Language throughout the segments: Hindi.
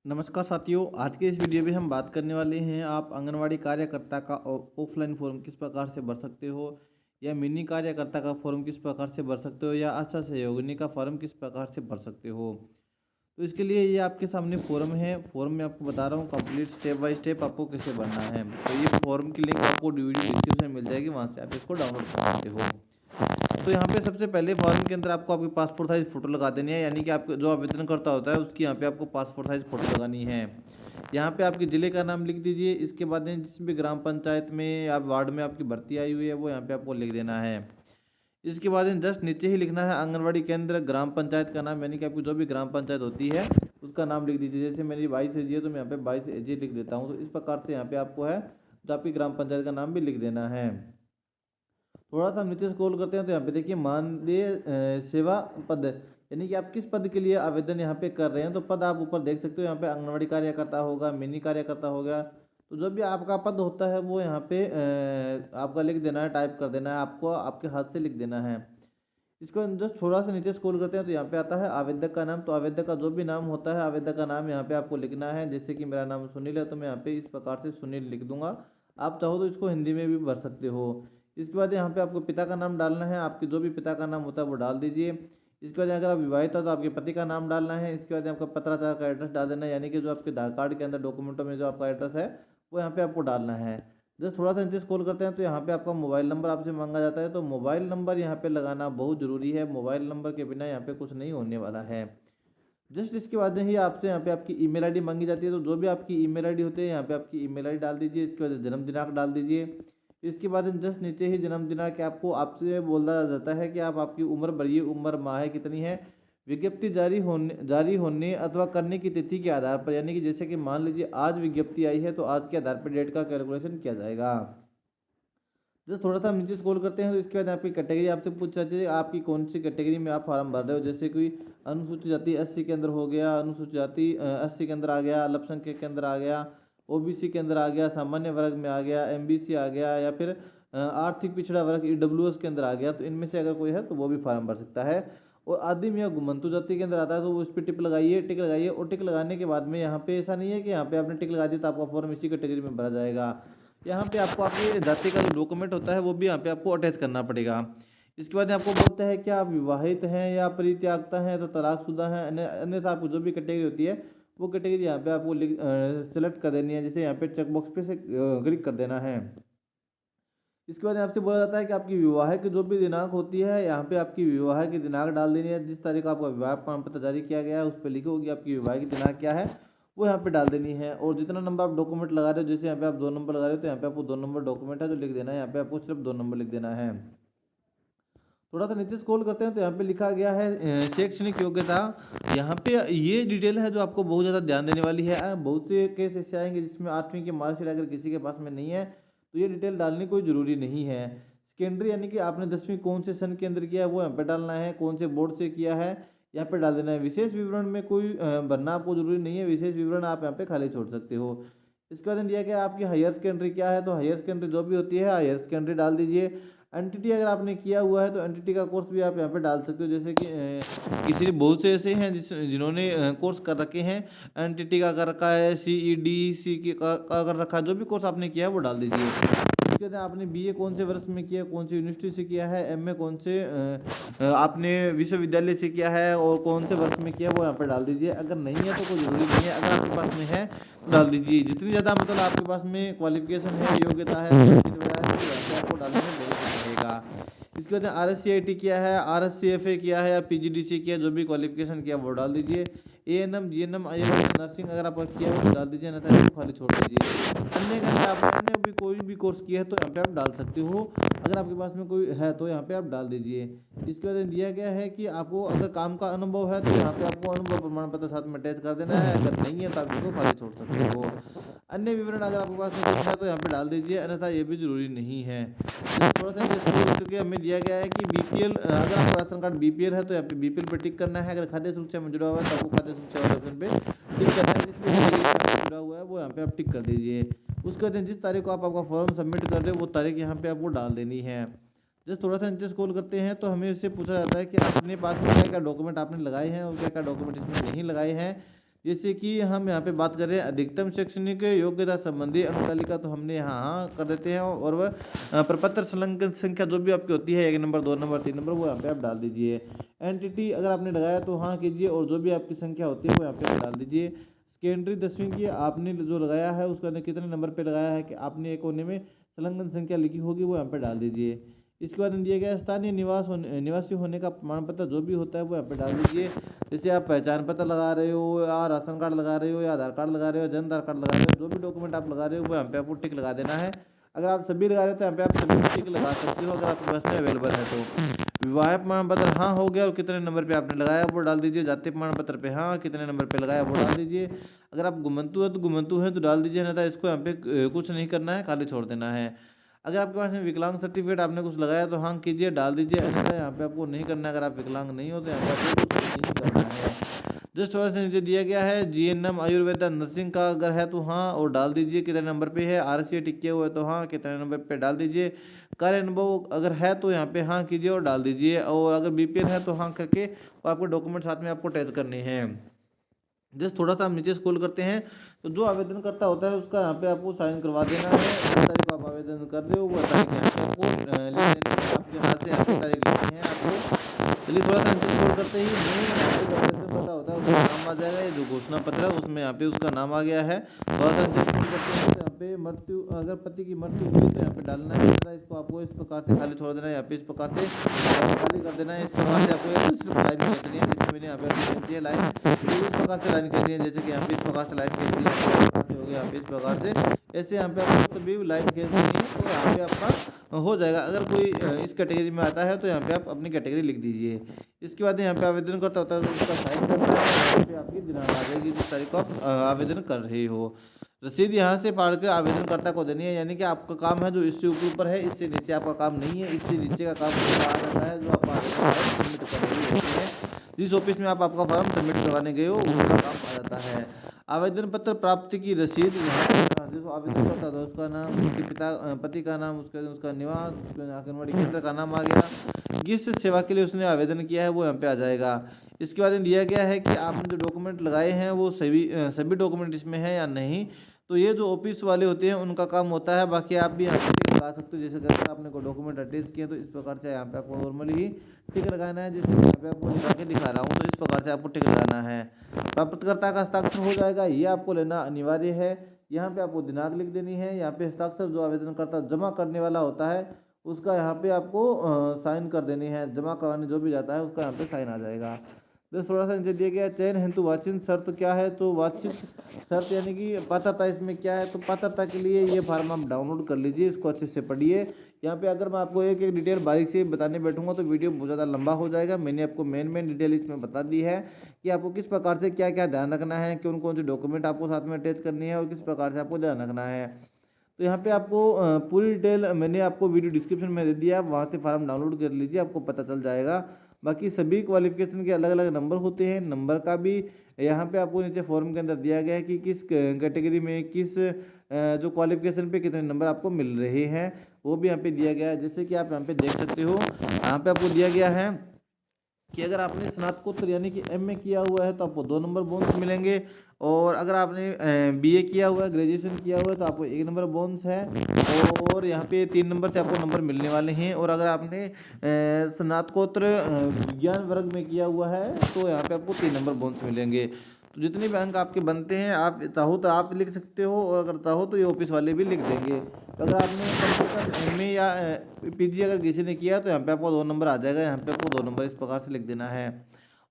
नमस्कार साथियों, आज के इस वीडियो में हम बात करने वाले हैं आप आंगनवाड़ी कार्यकर्ता का ऑफलाइन फॉर्म किस प्रकार से भर सकते हो या मिनी कार्यकर्ता का फॉर्म किस प्रकार से भर सकते हो या आशा सहयोगिनी का फॉर्म किस प्रकार से भर सकते हो। तो इसके लिए ये आपके सामने फॉर्म है। फॉर्म में आपको बता रहा हूँ कंप्लीट स्टेप बाय स्टेप आपको कैसे भरना है। तो ये फॉर्म की लिंक आपको वीडियो डिस्क्रिप्शन में मिल जाएगी, वहाँ से आप इसको डाउनलोड कर सकते हो। तो यहाँ पे सबसे पहले फॉर्म के अंदर आपको आपकी पासपोर्ट साइज़ फ़ोटो लगा देनी है, यानी कि आपको जो आवेदनकर्ता होता है उसकी यहाँ पे आपको पासपोर्ट साइज़ फ़ोटो लगानी है। यहाँ पे आपके ज़िले का नाम लिख दीजिए। इसके बाद में जिस भी ग्राम पंचायत में या वार्ड में आपकी भर्ती आई हुई है वो यहाँ पे आपको लिख देना है। इसके बाद में जस्ट नीचे ही लिखना है आंगनवाड़ी केंद्र ग्राम पंचायत का नाम, यानी कि आपकी जो भी ग्राम पंचायत होती है उसका नाम लिख दीजिए। जैसे मेरी 22 एजी है तो मैं यहाँ पे 22 एजी लिख देता हूँ। तो इस प्रकार से यहाँ पे आपको है तो आपकी ग्राम पंचायत का नाम भी लिख देना है। थोड़ा सा नीचे स्क्रॉल करते हैं तो यहाँ पे देखिए मानदेय सेवा पद, यानी कि आप किस पद के लिए आवेदन यहाँ पे कर रहे हैं। तो पद आप ऊपर देख सकते हो, यहाँ पे आंगनवाड़ी कार्यकर्ता होगा, मिनी कार्यकर्ता होगा। तो जो भी आपका पद होता है वो यहाँ पे आपका लिख देना है, टाइप कर देना है, आपको आपके हाथ से लिख देना है। इसको जस्ट थोड़ा सा नीचे स्क्रॉल करते हैं तो यहाँ पे आता है आवेदक का नाम। तो आवेदक का जो भी नाम होता है आवेदक का नाम यहाँ पे आपको लिखना है। जैसे कि मेरा नाम सुनील है तो मैं यहाँ पे इस प्रकार से सुनील लिख दूंगा। आप चाहो तो इसको हिंदी में भी भर सकते हो। इसके बाद यहाँ पे आपको पिता का नाम डालना है, आपके जो भी पिता का नाम होता है वो डाल दीजिए। इसके बाद अगर आप विवाहित हो तो आपके पति का नाम डालना है। इसके बाद आपका पत्राचार का एड्रेस डाल देना है, यानी कि जो आपके आधार कार्ड के अंदर डॉक्यूमेंटों में जो आपका एड्रेस है वो यहाँ पे आपको डालना है। जस्ट थोड़ा सा नीचे स्क्रॉल करते हैं तो यहाँ पे आपका मोबाइल नंबर आपसे मांगा जाता है। तो मोबाइल नंबर यहाँ पे लगाना बहुत ज़रूरी है। मोबाइल नंबर के बिना यहाँ पे कुछ नहीं होने वाला है। जस्ट इसके बाद ही आपसे यहाँ पे आपकी ईमेल आईडी मांगी जाती है। तो जो भी आपकी ईमेल आईडी होती है यहाँ पे आपकी ईमेल आईडी डाल दीजिए। इसके बाद जन्म दिनांक डाल दीजिए। इसके बाद जस्ट नीचे ही जन्म दिनांक आपको आपसे बोला जाता है कि आप आपकी उम्र भरिए, उम्र माह कितनी है। विज्ञप्ति जारी होने अथवा करने की तिथि के आधार पर, यानी कि जैसे कि मान लीजिए आज विज्ञप्ति आई है तो आज के आधार पर डेट का कैलकुलेशन किया जाएगा। जैसे थोड़ा सा नीचे स्क्रॉल करते हैं तो इसके बाद आपकी कैटेगरी आपसे पूछ जाती है आपकी कौन सी कैटेगरी में आप फॉर्म भर रहे हो। जैसे कोई अनुसूचित जाति 80 के अंदर हो गया, अनुसूचित जाति 80 के अंदर आ गया, अल्पसंख्यक के अंदर आ गया, ओबीसी के अंदर आ गया, सामान्य वर्ग में आ गया, एमबीसी आ गया, या फिर आर्थिक पिछड़ा वर्ग ईडब्ल्यूएस के अंदर आ गया। तो इनमें से अगर कोई है तो वो भी फॉर्म भर सकता है। और आदिम या घुमंतु जाति के अंदर आता है तो वो उस पर टिक लगाइए, टिक लगाइए। और टिक लगाने के बाद में यहाँ पे ऐसा नहीं है कि यहाँ पे आपने टिक लगा दिया तो आपका फॉर्म इसी कैटेगरी में भरा जाएगा। यहाँ पे आपको आपकी जाति का जो डॉक्यूमेंट होता है वो भी यहाँ पे आपको अटैच करना पड़ेगा। इसके बाद आपको बोलता है कि आप विवाहित हैं या परित्यक्ता हैं तो तलाकशुदा हैं, अन्यथा आपको जो भी कैटेगरी होती है वो कैटेगरी यहाँ पे आपको सेलेक्ट कर देनी है। जैसे यहाँ पे चेक बॉक्स पे से क्लिक कर देना है। इसके बाद आपसे बोला जाता है कि आपकी विवाह की जो भी दिनांक होती है यहाँ पे आपकी विवाह की दिनांक डाल देनी है। जिस तारीख को आपका विवाह प्रमाण पत्र जारी किया गया है उस पर लिखी होगी आपकी विवाह की दिनांक क्या है, वो यहाँ पे डाल देनी है। और जितना नंबर आप डॉक्यूमेंट लगा रहे हो, जैसे यहाँ पे आप 2 नंबर लगा रहे हो तो यहाँ पे आपको 2 नंबर डॉक्यूमेंट है जो लिख देना है। यहाँ पे आपको सिर्फ 2 नंबर लिख देना है। थोड़ा सा नीचे स्क्रॉल करते हैं तो यहाँ पे लिखा गया है शैक्षणिक योग्यता। यहाँ पे ये डिटेल है जो आपको बहुत ज़्यादा ध्यान देने वाली है। बहुत से केस ऐसे आएंगे जिसमें 8वीं की मार्कशीट अगर किसी के पास में नहीं है तो ये डिटेल डालनी कोई ज़रूरी नहीं है। सेकेंडरी यानी कि आपने 10वीं कौन से सन के अंदर किया है वो यहाँ पे डालना है, कौन से बोर्ड से किया है यहाँ पे डाल देना है। विशेष विवरण में कोई भरना आपको जरूरी नहीं है, विशेष विवरण आप यहाँ पे खाली छोड़ सकते हो। इसके बाद दिया गया आपकी हायर सेकेंडरी क्या है, तो हायर सेकेंडरी जो भी होती है हायर सेकेंडरी डाल दीजिए। एनटीटी अगर आपने किया हुआ है तो एनटीटी का कोर्स भी आप यहाँ पे डाल सकते हो। जैसे कि किसी बहुत से ऐसे हैं जिन्होंने कोर्स कर रखे हैं, एनटीटी का कर रखा है, सीईडी सी का कर रखा है, जो भी कोर्स आपने किया है वो डाल दीजिए। उसके बाद आपने बीए कौन से वर्ष में किया, कौन सी यूनिवर्सिटी से किया है, एमए कौन से आपने विश्वविद्यालय से किया है और कौन से वर्ष में किया है वो यहाँ पर डाल दीजिए। अगर नहीं है तो कोई ज़रूरी नहीं है, अगर आपके पास में है तो डाल दीजिए। जितनी ज़्यादा मतलब आपके पास में क्वालिफिकेशन है, योग्यता है, आपको डालने में बहुत रहेगा। इसके बाद RSCIT किया है, RSCFA किया है या PGDC किया, जो भी क्वालिफिकेशन किया वो डाल दीजिए। ANM GNM IMS नर्सिंग अगर आपका किया हो तो डाल दीजिए, अन्यथा इसको खाली छोड़ दीजिए। अन्य का आपने भी कोई भी कोर्स किया है तो यहाँ पे आप डाल सकते हो। अगर आपके पास में कोई है तो यहाँ पे आप डाल दीजिए। इसके बाद दिया गया है कि आपको अगर काम का अनुभव है तो यहाँ पे आपको अनुभव प्रमाण पत्र साथ में अटैच कर देना है। अगर नहीं है तो आप इसको खाली छोड़ सकते हो। अन्य विवरण अगर आपके पास में कुछ है तो यहाँ पे डाल दीजिए, अन्यथा ये भी जरूरी नहीं है। थोड़ा सा क्योंकि हमें दिया गया है कि BPL, अगर आपका राशन कार्ड BPL है तो यहाँ पे BPL पे टिक करना है। अगर खाद्य सुरक्षा में जुड़ा हुआ है तो आपको खाद्य सुरक्षा वाले ऑप्शन पे टिक करना है। जिसमें जुड़ा हुआ है वो यहाँ पे आप टिक कर दीजिए। उसके बाद जिस तारीख को आप आपका फॉर्म सबमिट कर रहे हो वो तारीख यहाँ पे आपको डाल देनी है। जस्ट थोड़ा सा नीचे स्क्रॉल करते हैं तो हमें इससे पूछा जाता है कि अपने पास में क्या क्या डॉक्यूमेंट आपने लगाए हैं और क्या क्या डॉक्यूमेंट इसमें नहीं लगाए हैं। जैसे कि हम यहाँ पे बात करें अधिकतम शैक्षणिक योग्यता संबंधी अनुतालिका, तो हमने यहाँ हाँ कर देते हैं, और वह प्रपत्र संलग्न संख्या जो भी आपकी होती है 1 नंबर 2 नंबर 3 नंबर वो यहाँ पे आप डाल दीजिए। एंटिटी अगर आपने लगाया तो हाँ कीजिए, और जो भी आपकी संख्या होती है वो यहाँ पे आप डाल दीजिए। सेकेंडरी 10वीं की आपने जो लगाया है उसका कितने नंबर पे लगाया है कि आपने एक कोने में संलग्न संख्या लिखी होगी वो यहाँ पे डाल दीजिए। इसके बाद दिया गया स्थानीय निवासी होने का प्रमाण पत्र जो भी होता है वो यहाँ पे डाल दीजिए। जैसे आप पहचान पत्र लगा रहे हो, या राशन कार्ड लगा रहे हो, या आधार कार्ड लगा रहे हो, जन आधार कार्ड लगा रहे हो, जो भी डॉक्यूमेंट आप लगा रहे हो वो यहाँ पे आपको टिक लगा देना है। अगर आप सभी लगा रहे हो तो यहाँ पे आप सभी टिक लगा सकते हो अगर आपके पास में अवेलेबल है तो। विवाह प्रमाण पत्र हाँ हो गया, और कितने नंबर पे आपने लगाया वो डाल दीजिए। जाति प्रमाण पत्र पे हाँ कितने नंबर पे लगाया वो डाल दीजिए। अगर आप गुमंतु है तो डाल दीजिए, नहीं तो इसको यहाँ पे कुछ नहीं करना है, खाली छोड़ देना है। अगर आपके पास में विकलांग सर्टिफिकेट आपने कुछ लगाया तो हाँ कीजिए, डाल दीजिए, अन्यथा यहाँ पे आपको नहीं करना है। अगर आप विकलांग नहीं हो तो यहाँ पे आपको कुछ नहीं करना है। जस्ट थोड़ा सा नीचे दिया गया है जीएनएम आयुर्वेदा नर्सिंग का अगर है तो हाँ और डाल दीजिए कितने नंबर पे है। आरसीए टिक किया हुआ है तो हाँ कितने नंबर पे डाल दीजिए। कार्य अनुभव अगर है तो यहाँ पे हाँ कीजिए और डाल दीजिए, और अगर बीपीएल है तो हाँ करके और आपको डॉक्यूमेंट साथ में आपको अटैच करने हैं। जस्ट थोड़ा सा हम नीचे स्क्रॉल करते हैं तो जो आवेदन करता होता है उसका यहाँ पे आपको साइन करवा देना है। जिस तारीख को आप आवेदन कर रहे हो वो तारीख यहाँ पे आपको लिख देनी है, आपके हाथ से यहाँ पे तारीख लिखनी है आपको। चलिए थोड़ा सा नीचे स्क्रॉल करते ही नहीं यहाँ पे जो आवेदन करता होता है उसका नाम आ जाएगा। ये जो घोषणा पत्र है उसमें यहाँ पे उसका नाम आ गया है। थोड़ा सा नीचे स्क्रॉल करते हैं तो यहाँ पे मृत्यु, अगर पति की मृत्यु हुई तो यहाँ पे डालना है। इसको आपको इस प्रकार से खाली छोड़ देना है, यहाँ पे इस प्रकार से खाली कर देना है। इस प्रकार से आपको सिर्फ लाइन खींचनी है, जिसमें मैंने यहाँ पे खींची है लाइन, इस प्रकार से लाइन खींचनी है। जैसे कि यहाँ पे इस प्रकार से लाइन खींचनी है, यहाँ पे इस प्रकार से ऐसे यहाँ पे आपको सभी लाइन खींचनी है तो यहाँ पे आपका हो जाएगा। अगर कोई इस कैटेगरी में आता है तो यहाँ पे आप अपनी कैटेगरी लिख दीजिए। इसके बाद यहाँ पे आवेदन करता होता है तो उसका साइन करना है, यहाँ पे आपकी दिनांक आ जाएगी जिस तारीख को आप आवेदन कर रहे हो। रसीद यहाँ से पढ़ कर आवेदनकर्ता को देनी है, यानी कि आपका काम है जो इससे ऊपर है, इससे नीचे आपका काम नहीं है। इससे नीचे का काम आ जाता है जो आप आवेदन सबमिट कर रहे होते हैं। जिस ऑफिस में आप आपका फॉर्म सबमिट करवाने गए हो उसका काम आ जाता है। आवेदन पत्र प्राप्ति की रसीद यहाँ पे जो आवेदन करता था उसका नाम, उसके पति का नाम, उसका निवास, आंगनबाड़ी केंद्र का नाम आ गया, किस सेवा के लिए उसने आवेदन किया है वो यहाँ पे आ जाएगा। इसके बाद दिया गया है कि आपने जो डॉक्यूमेंट लगाए हैं वो सभी डॉक्यूमेंट इसमें है या नहीं। तो ये जो ऑफिस वाले होते हैं उनका काम होता है, बाकी आप भी यहाँ पे टिक लगा सकते हो। जैसे अगर आपने कोई डॉक्यूमेंट अटैच किए तो इस प्रकार से यहाँ पे आपको नॉर्मली ही टिक लगाना है, जैसे यहाँ पे आपको लगा के दिखा रहा हूँ तो इस प्रकार से आपको टिक लगाना है। प्राप्तकर्ता का हस्ताक्षर हो जाएगा, ये आपको लेना अनिवार्य है। यहाँ पे आपको दिनांक लिख देनी है। यहाँ पे हस्ताक्षर जो आवेदनकर्ता जमा करने वाला होता है उसका यहाँ पे आपको साइन कर देनी है। जमा करवाने जो भी जाता है उसका यहाँ पे साइन आ जाएगा। तो थोड़ा सा नीचे दिया गया चयन हेतु वांछित शर्त क्या है, तो वांछित शर्त यानी कि पात्रता इसमें क्या है। तो पात्रता के लिए ये फार्म आप डाउनलोड कर लीजिए, इसको अच्छे से पढ़िए। यहाँ पे अगर मैं आपको एक एक डिटेल बारीक से बताने बैठूंगा तो वीडियो बहुत ज़्यादा लंबा हो जाएगा। मैंने आपको मेन डिटेल इसमें बता दी है कि आपको किस प्रकार से क्या क्या ध्यान रखना है, कौन कौन से डॉक्यूमेंट आपको साथ में अटैच करनी है और किस प्रकार से आपको ध्यान रखना है। तो यहाँ पे आपको पूरी डिटेल मैंने आपको वीडियो डिस्क्रिप्शन में दे दिया, आप वहाँ से फार्म डाउनलोड कर लीजिए, आपको पता चल जाएगा। बाकी सभी क्वालिफिकेशन के अलग अलग नंबर होते हैं, नंबर का भी यहाँ पे आपको नीचे फॉर्म के अंदर दिया गया है कि किस कैटेगरी में किस जो क्वालिफिकेशन पे कितने नंबर आपको मिल रहे हैं वो भी यहाँ पे दिया गया है। जैसे कि आप यहाँ पे देख सकते हो, यहाँ पे आपको दिया गया है कि अगर आपने स्नातकोत्तर यानी कि एमए किया हुआ है तो आपको 2 नंबर बोनस मिलेंगे, और अगर आपने बीए किया हुआ है, ग्रेजुएशन किया हुआ है तो आपको 1 नंबर बोनस है, और यहाँ पे 3 नंबर से आपको नंबर मिलने वाले हैं। और अगर आपने स्नातकोत्तर विज्ञान वर्ग में किया हुआ है तो यहाँ पे आपको 3 नंबर बोनस मिलेंगे। तो जितने भी अंक आपके बनते हैं आप चाहो तो आप लिख सकते हो, और अगर चाहो तो ये ऑफिस वाले भी लिख देंगे। तो अगर आपने कंप्यूटर एमए या पीजी अगर किसी ने किया तो यहाँ पे आपको 2 नंबर आ जाएगा, यहाँ पे आपको 2 नंबर इस प्रकार से लिख देना है।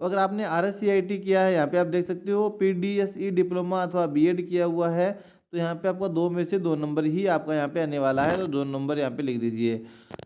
और अगर आपने RSCIT किया है, यहाँ पे आप देख सकते हो PDSE डिप्लोमा अथवा बीएड किया हुआ है तो यहाँ पे आपका 2 में से 2 नंबर ही आपका यहाँ पे आने वाला है, तो 2 नंबर यहाँ पे लिख दीजिए।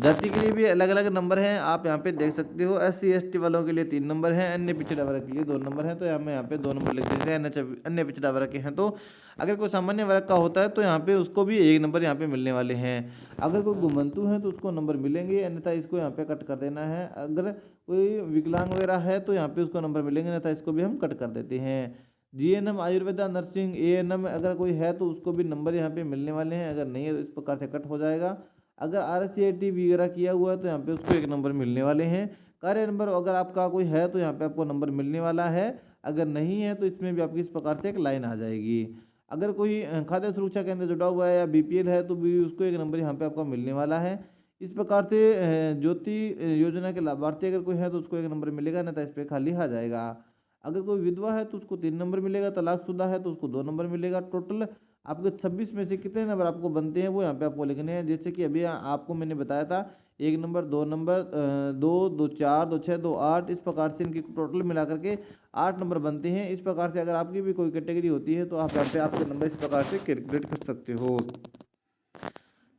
जाति के लिए भी अलग अलग नंबर हैं, आप यहाँ पे देख सकते हो। SC ST वालों के लिए 3 नंबर हैं, अन्य पिछड़ा वर्ग के लिए 2 नंबर हैं, तो यहाँ पे 2 नंबर लिख देते हैं। अन्य पिछड़ा वर्ग के हैं तो अगर कोई सामान्य वर्ग का होता है तो यहाँ पे उसको भी 1 नंबर यहाँ पे मिलने वाले हैं। अगर कोई गुमंतु है तो उसको नंबर मिलेंगे, अन्यथा इसको यहाँ पे कट कर देना है। अगर कोई विकलांग वगैरह है तो यहाँ पे उसको नंबर मिलेंगे, अन्यथा इसको भी हम कट कर देते हैं। GNM आयुर्वेदा नर्सिंग ANM अगर कोई है तो उसको भी नंबर यहाँ पे मिलने वाले हैं, अगर नहीं है तो इस प्रकार से कट हो जाएगा। अगर RSCIT वगैरह किया हुआ है तो यहाँ पे उसको 1 नंबर मिलने वाले हैं। कार्य नंबर अगर आपका कोई है तो यहाँ पे आपको नंबर मिलने वाला है। अगर नहीं है तो इसमें भी आपकी इस प्रकार से एक लाइन आ जाएगी। अगर कोई खाद्य सुरक्षा केंद्र जुड़ा हुआ है या बीपीएल है तो भी उसको एक नंबर यहाँ पे आपका मिलने वाला है। इस प्रकार से ज्योति योजना के लाभार्थी अगर कोई है तो उसको 1 नंबर मिलेगा, नहीं तो इस पे खाली आ जाएगा। अगर कोई विधवा है तो उसको 3 नंबर मिलेगा, तलाकशुदा है तो उसको 2 नंबर मिलेगा। टोटल आपके 26 में से कितने नंबर आपको बनते हैं वो यहाँ पे आपको लिखने हैं। जैसे कि अभी आपको मैंने बताया था 1 नंबर, 2 नंबर, 2, 2, 4, 2, 6, 2, 8, इस प्रकार से इनकी टोटल मिला करके 8 नंबर बनते हैं। इस प्रकार से अगर आपकी भी कोई कैटेगरी होती है तो आप यहाँ पे आपके नंबर इस प्रकार से कैलकुलेट कर सकते हो।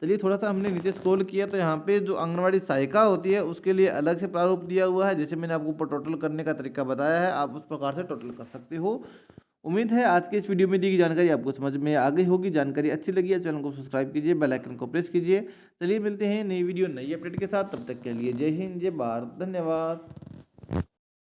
चलिए थोड़ा सा हमने नीचे स्क्रॉल किया तो यहाँ पे जो आंगनवाड़ी सहायिका होती है उसके लिए अलग से प्रारूप दिया हुआ है। जैसे मैंने आपको ऊपर टोटल करने का तरीका बताया है, आप उस प्रकार से टोटल कर सकते हो। उम्मीद है आज के इस वीडियो में दी गई जानकारी आपको समझ में आ गई होगी। जानकारी अच्छी लगी है चैनल को सब्सक्राइब कीजिए, बेल आइकन को प्रेस कीजिए। चलिए मिलते हैं नई वीडियो नई अपडेट के साथ, तब तक के लिए जय हिंद, जय भारत, धन्यवाद।